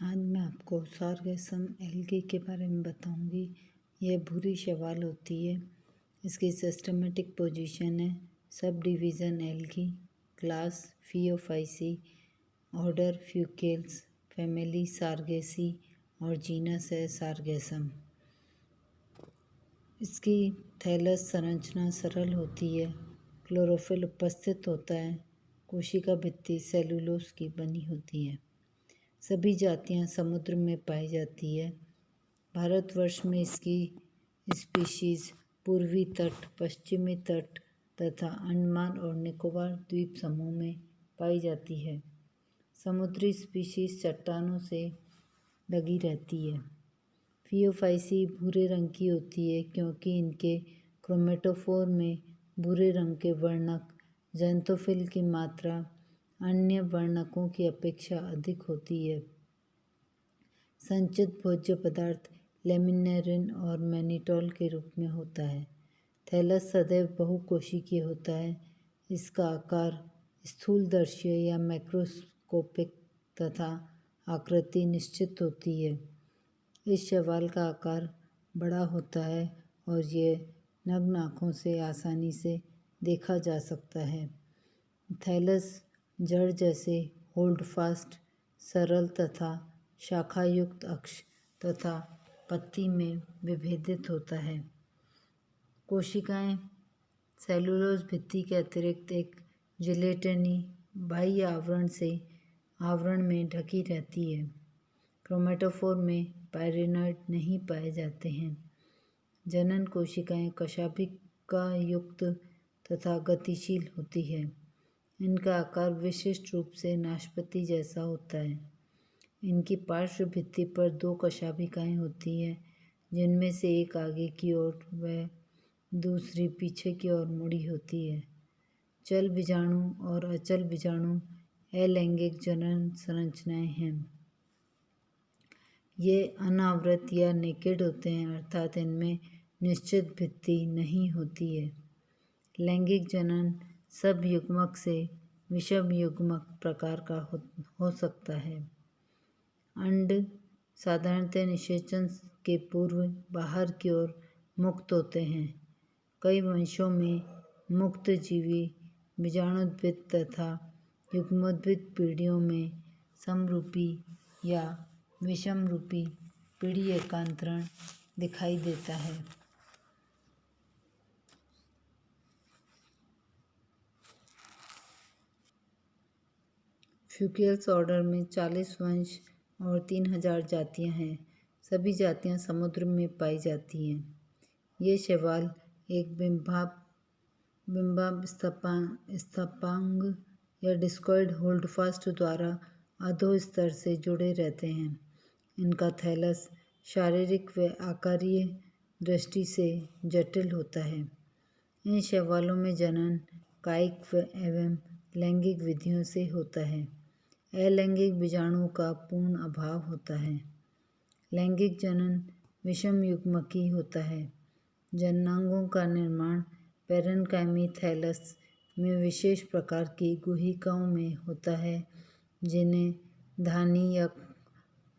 आज मैं आपको सार्गेसम एल्गी के बारे में बताऊंगी। यह भूरी शैवाल होती है। इसकी सिस्टमेटिक पोजीशन है subdivision algae, class phaeophyceae, order fucales, family sargassaceae और जीनस है सार्गेसम। इसकी थैलस संरचना सरल होती है। क्लोरोफिल उपस्थित होता है। कोशिका भित्ति सेलुलोज की बनी होती है। सभी जातियां समुद्र में पाई जाती है। भारतवर्ष में इसकी स्पीशीज़ पूर्वी तट, पश्चिमी तट तथा अंडमान और निकोबार द्वीप समूह में पाई जाती है। समुद्री स्पीशीज़ चट्टानों से लगी रहती है। फियोफाइसी भूरे रंग की होती है क्योंकि इनके क्रोमेटोफोर में भूरे रंग के वर्णक ज़ैंथोफिल की मात्रा अन्य वर्णकों की अपेक्षा अधिक होती है। संचित भोज्य पदार्थ लेमिनेरिन और मैनिटोल के रूप में होता है। थैलस सदैव बहुकोशिकीय होता है। इसका आकार स्थूलदर्शी या मैक्रोस्कोपिक तथा आकृति निश्चित होती है। इस शैवाल का आकार बड़ा होता है और ये नग्न आँखों से आसानी से देखा जा सकता है। थैलस जड़ जैसे होल्डफास्ट, सरल तथा शाखायुक्त अक्ष तथा पत्ती में विभेदित होता है। कोशिकाएं सेलुलोज भित्ति के अतिरिक्त एक जिलेटिनी बाह्य आवरण में ढकी रहती है। क्रोमेटोफोर में पायरेनॉइड नहीं पाए जाते हैं। जनन कोशिकाएं कशाभिका युक्त तथा गतिशील होती है। इनका आकार विशिष्ट रूप से नाशपाती जैसा होता है। इनकी पार्श्व भित्ति पर 2 कशाभिकाएं होती हैं, जिनमें से एक आगे की ओर व दूसरी पीछे की ओर मुड़ी होती है। चल बीजाणु और अचल बीजाणु अलैंगिक जनन संरचनाएं हैं। ये अनावृत या नेकेड होते हैं, अर्थात इनमें निश्चित भित्ति नहीं होती है। लैंगिक जनन सब युग्मक से विषम युग्मक प्रकार का हो सकता है। अंड साधारणतः निषेचन के पूर्व बाहर की ओर मुक्त होते हैं। कई वंशों में मुक्त जीवी बीजाणुद्भिद तथा युग्मोद्भिद पीढ़ियों में समरूपी या विषमरूपी पीढ़ी एकांतरण दिखाई देता है। फ्यूकेल्स ऑर्डर में 40 वंश और 3000 जातियां हैं। सभी जातियां समुद्र में पाई जाती हैं। ये शैवाल एक बिंबाप स्थपांग या डिस्कॉइड होल्डफास्ट द्वारा अधो स्तर से जुड़े रहते हैं। इनका थैलस शारीरिक व आकारीय दृष्टि से जटिल होता है। इन शैवालों में जनन कायिक एवं लैंगिक विधियों से होता है। अलैंगिक बीजाणुओं का पूर्ण अभाव होता है। लैंगिक जनन विषम युग्मकी होता है। जननांगों का निर्माण पैरेन्काइमी थैलस में विशेष प्रकार की गुहिकाओं में होता है, जिन्हें धानी या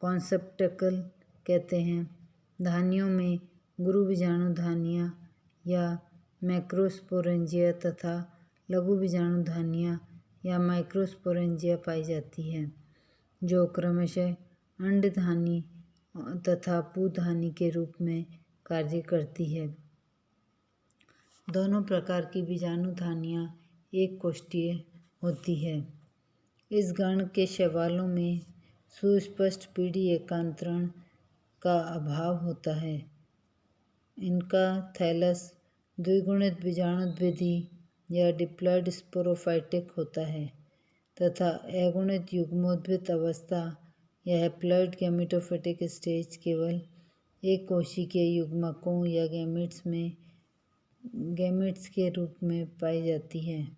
कॉन्सेप्टेकल कहते हैं। धानियों में गुरु बीजाणु धानियाँ या मैक्रोस्पोरेंजिया तथा लघु बीजाणु धानियाँ या माइक्रोस्पोरेंजिया पाई जाती हैं, जो क्रमशः अंडधानी तथा पुधानी के रूप में कार्य करती है। दोनों प्रकार की बीजाणु धानियाँ एक कोष्ठीय होती है। इस गण के शैवालों में सुस्पष्ट पीढ़ी एकांतरण का अभाव होता है। इनका थैलस द्विगुणित बीजाणुद्विधी या डिप्लॉयड स्पोरोफाइटिक होता है तथा अगुणित युग्मोद्भिद अवस्था या हैप्लॉयड गैमेटोफिटिक स्टेज केवल एक कोशिकीय युग्मकों या गैमेट्स के रूप में पाई जाती है।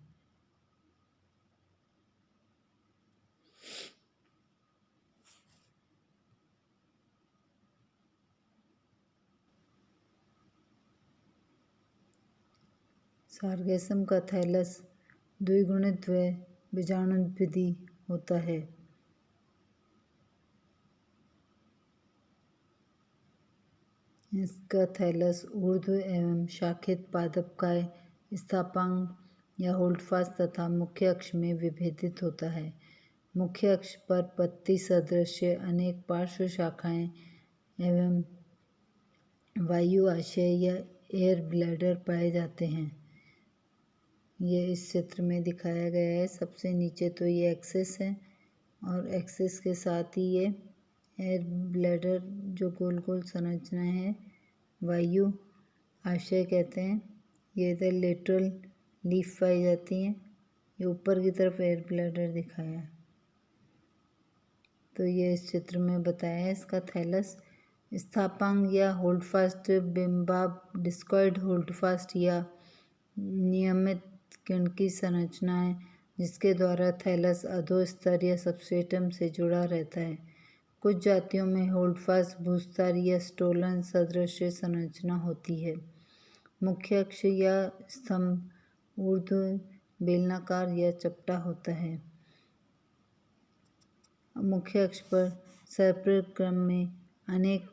सार्गेसम का थैलस द्विगुणित व बीजाणुद्विधी होता है। इसका थैलस ऊर्ध्व एवं शाखित पादपकाय स्थापांग या होल्डफास्ट तथा मुख्य अक्ष में विभेदित होता है। मुख्य अक्ष पर पत्ती सदृश अनेक पार्श्व शाखाएं एवं वायु आशय या एयर ब्लैडर पाए जाते हैं। ये इस चित्र में दिखाया गया है। सबसे नीचे तो ये एक्सिस है और एक्सिस के साथ ही ये एयर ब्लैडर जो गोल गोल संरचना है वायु आशय कहते हैं। ये इधर लेटरल लीफ पाई जाती हैं। ये ऊपर की तरफ एयर ब्लैडर दिखाया है। तो ये इस चित्र में बताया है। इसका थैलस स्थापांग या होल्डफास्ट बिम्बाब डिस्कॉइड होल्डफास्ट या नियमित किण्व की संरचना है जिसके द्वारा थैलस अधोस्तर या सबस्ट्रेटम से जुड़ा रहता है। कुछ जातियों में होल्डफास्ट भूस्तर या स्टोलन सदृश संरचना होती है। मुख्य अक्ष या स्तंभ ऊर्ध्व बेलनाकार या चपटा होता है। मुख्य अक्ष पर सर्पिलक्रम में अनेक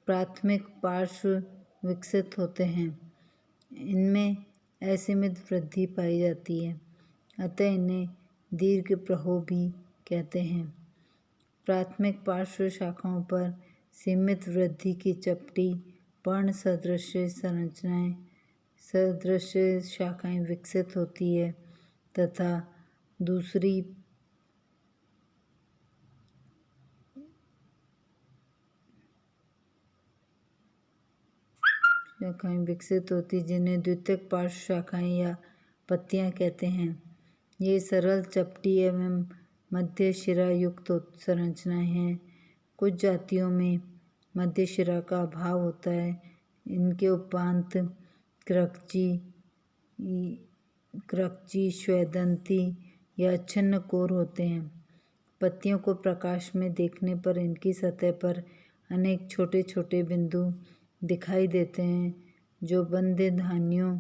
प्राथमिक पार्श्व विकसित होते हैं। इनमें असीमित वृद्धि पाई जाती है, अतः इन्हें दीर्घ प्रहो भी कहते हैं। प्राथमिक पार्श्व शाखाओं पर सीमित वृद्धि की चपटी पर्ण सदृश शाखाएं विकसित होती है तथा दूसरी शाखाएं विकसित होती जिन्हें द्वितीयक पार्श्व शाखाएं या पत्तियां कहते हैं। ये सरल चपटी एवं मध्य शिरा युक्त संरचनाएं हैं। कुछ जातियों में मध्य शिरा का अभाव होता है। इनके उपांत क्रक्ची श्वेदंती या छिन्न कोर होते हैं। पत्तियों को प्रकाश में देखने पर इनकी सतह पर अनेक छोटे छोटे बिंदु दिखाई देते हैं जो बंद धान्यों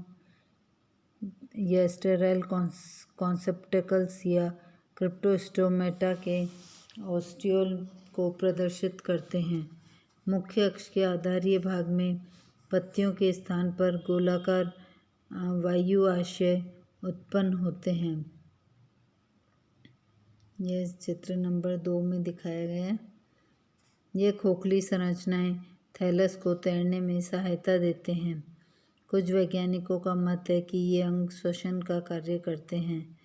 या स्टेराइल कॉन्सेप्टेकल्स या क्रिप्टोस्टोमेटा के ओस्टियोल को प्रदर्शित करते हैं। मुख्य अक्ष के आधारीय भाग में पत्तियों के स्थान पर गोलाकार वायु आशय उत्पन्न होते हैं। यह चित्र नंबर 2 में दिखाया गया है। ये खोखली संरचनाएं थैलस को तैरने में सहायता देते हैं। कुछ वैज्ञानिकों का मत है कि ये अंग श्वसन का कार्य करते हैं।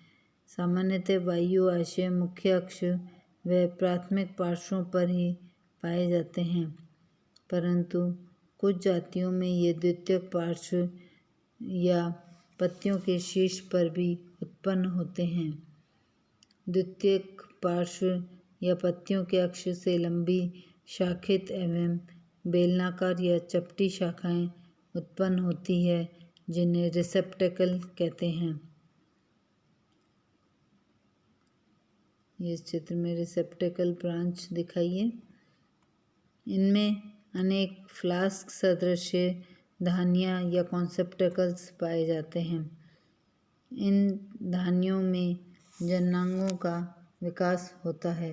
सामान्यतः वायु आशय मुख्य अक्ष व प्राथमिक पार्श्वों पर ही पाए जाते हैं, परंतु कुछ जातियों में ये द्वितीयक पार्श्व या पत्तियों के शीर्ष पर भी उत्पन्न होते हैं। द्वितीयक पार्श्व या पत्तियों के अक्ष से लंबी शाखित एवं बेलनाकार या चपटी शाखाएं उत्पन्न होती है जिन्हें रिसेप्टेकल कहते हैं। इस चित्र में रिसेप्टेकल ब्रांच दिखाई है। इनमें अनेक फ्लास्क सदृश धानियाँ या कॉन्सेप्टेकल्स पाए जाते हैं। इन धानियों में जननांगों का विकास होता है।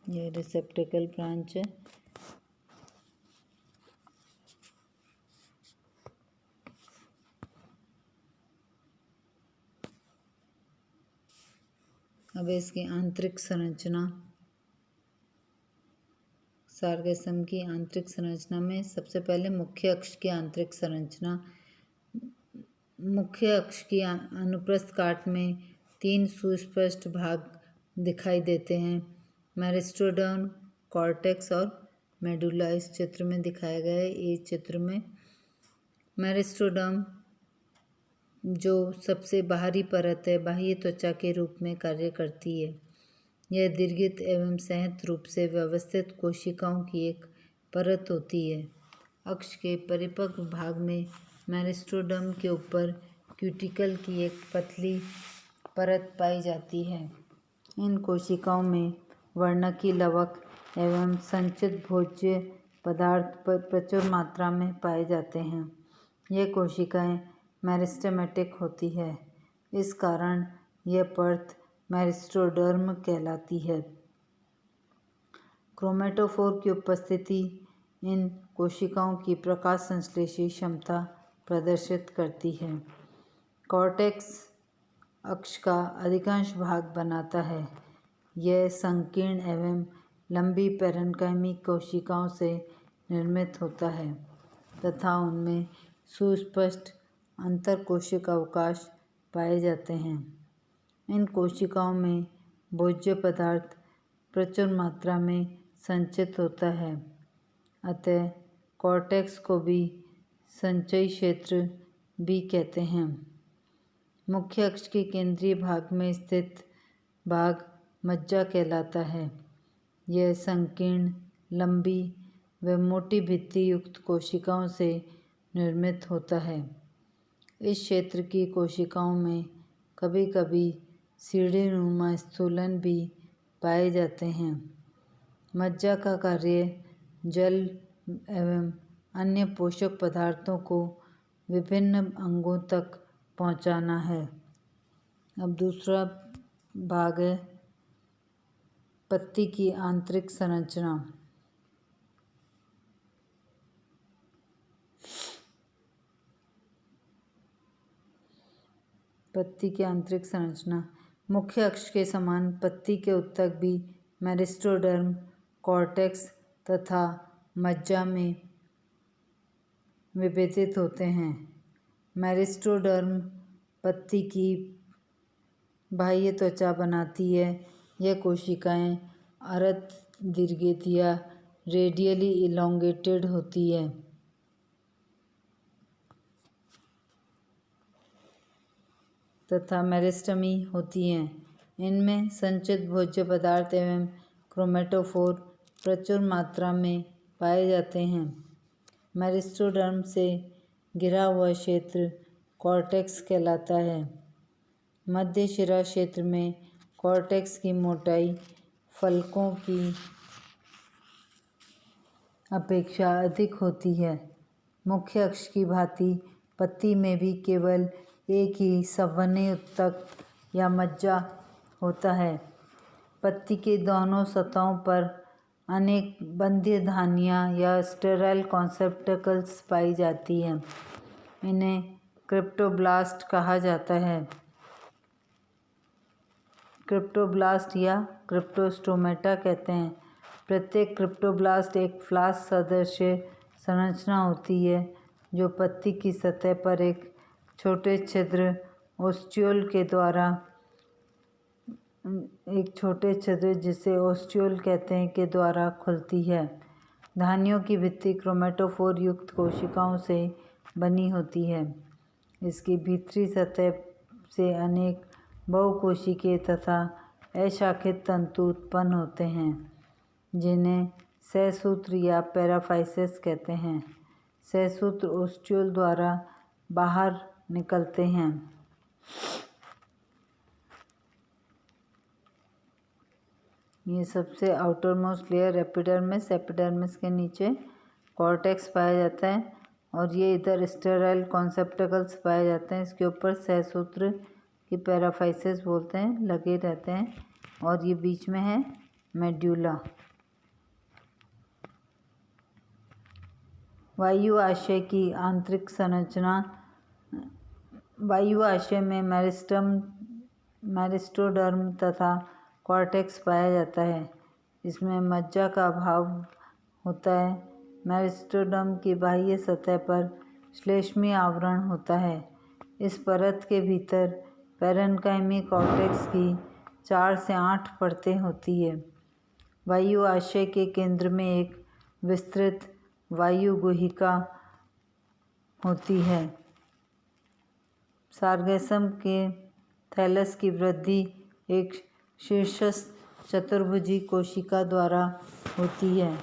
यह रिसेप्टेकल ब्रांच है। अब इसकी आंतरिक संरचना, सार्गेसम की आंतरिक संरचना में सबसे पहले मुख्य अक्ष की आंतरिक संरचना। मुख्य अक्ष की अनुप्रस्थ काट में 3 सुस्पष्ट भाग दिखाई देते हैं, मेरिस्टेम, कॉर्टेक्स और मेडुला। इस चित्र में दिखाया गया है। इस चित्र में मेरिस्टेम जो सबसे बाहरी परत है, बाह्य त्वचा के रूप में कार्य करती है। यह दीर्घित एवं संहत रूप से व्यवस्थित कोशिकाओं की एक परत होती है। अक्ष के परिपक्व भाग में मेरिस्टेम के ऊपर क्यूटिकल की एक पतली परत पाई जाती है। इन कोशिकाओं में वर्णकी लवक एवं संचित भोज्य पदार्थ प्रचुर मात्रा में पाए जाते हैं। ये कोशिकाएं मेरिस्टेमेटिक होती है। इस कारण यह परत मेरिस्टेडर्म कहलाती है। क्रोमेटोफोर की उपस्थिति इन कोशिकाओं की प्रकाश संश्लेषी क्षमता प्रदर्शित करती है। कॉर्टेक्स अक्ष का अधिकांश भाग बनाता है। यह संकीर्ण एवं लंबी पैरेन्काइमिक कोशिकाओं से निर्मित होता है तथा उनमें सुस्पष्ट अंतरकोशिक अवकाश पाए जाते हैं। इन कोशिकाओं में भोज्य पदार्थ प्रचुर मात्रा में संचित होता है, अतः कॉर्टेक्स को भी संचयी क्षेत्र भी कहते हैं। मुख्य अक्ष के केंद्रीय भाग में स्थित भाग मज्जा कहलाता है। यह संकीर्ण, लंबी व मोटी भित्ति युक्त कोशिकाओं से निर्मित होता है। इस क्षेत्र की कोशिकाओं में कभी कभी सीढ़ीनुमा स्थूलन भी पाए जाते हैं। मज्जा का कार्य जल एवं अन्य पोषक पदार्थों को विभिन्न अंगों तक पहुंचाना है। अब दूसरा भाग है पत्ती की आंतरिक संरचना। पत्ती की आंतरिक संरचना मुख्य अक्ष के समान पत्ती के ऊतक भी मेरिस्टेम, कॉर्टेक्स तथा मज्जा में विभेदित होते हैं। मेरिस्टेम पत्ती की बाह्य त्वचा बनाती है। यह कोशिकाएं अर्ध दीर्घित या रेडियली इलोंगेटेड होती है तथा मेरिस्टेमी होती हैं। इनमें संचित भोज्य पदार्थ एवं क्रोमेटोफोर प्रचुर मात्रा में पाए जाते हैं। मेरिस्टेम से घिरा हुआ क्षेत्र कॉर्टेक्स कहलाता है। मध्य शिरा क्षेत्र में कॉर्टेक्स की मोटाई फलकों की अपेक्षा अधिक होती है। मुख्य अक्ष की भांति पत्ती में भी केवल एक ही संवहनी ऊतक या मज्जा होता है। पत्ती के दोनों सतहों पर अनेक बंध्य धानियाँ या स्टेराइल कॉन्सेप्टिकल्स पाई जाती हैं। इन्हें क्रिप्टोब्लास्ट कहा जाता है। क्रिप्टोब्लास्ट या क्रिप्टोस्टोमेटा कहते हैं। प्रत्येक क्रिप्टोब्लास्ट एक फ्लास्क सदृश संरचना होती है जो पत्ती की सतह पर एक छोटे छिद्र ओस्टियोल के द्वारा जिसे ओस्टियोल कहते हैं के द्वारा खुलती है। धानियों की भित्ति क्रोमेटोफोर युक्त कोशिकाओं से बनी होती है। इसकी भीतरी सतह से अनेक बहुकोशिकीय तथा अशाखित तंतु उत्पन्न होते हैं जिन्हें सहसूत्र या पैराफाइसिस कहते हैं। सहसूत्र ओस्टियोल द्वारा बाहर निकलते हैं। ये सबसे आउटरमोस्ट लेयर एपिडर्मिस। एपिडर्मिस के नीचे कॉर्टेक्स पाया जाता है और ये इधर स्टेराइल कॉन्सेप्टिकल्स पाए जाते हैं। इसके ऊपर सहसूत्र की पैराफाइसिस बोलते हैं लगे रहते हैं और ये बीच में है मेड्यूला। वायु आशय की आंतरिक संरचना। वायु आशय में मेरिस्टेम तथा कॉर्टेक्स पाया जाता है। इसमें मज्जा का अभाव होता है। मेरिस्टेम की बाह्य सतह पर श्लेष्मीय आवरण होता है। इस परत के भीतर पैरेन्काइमिक कॉर्टेक्स की 4 से 8 परतें होती है। वायु आशय के केंद्र में एक विस्तृत वायु गुहिका होती है। सारगेसम के थैलस की वृद्धि एक शीर्षस्थ चतुर्भुजी कोशिका द्वारा होती है।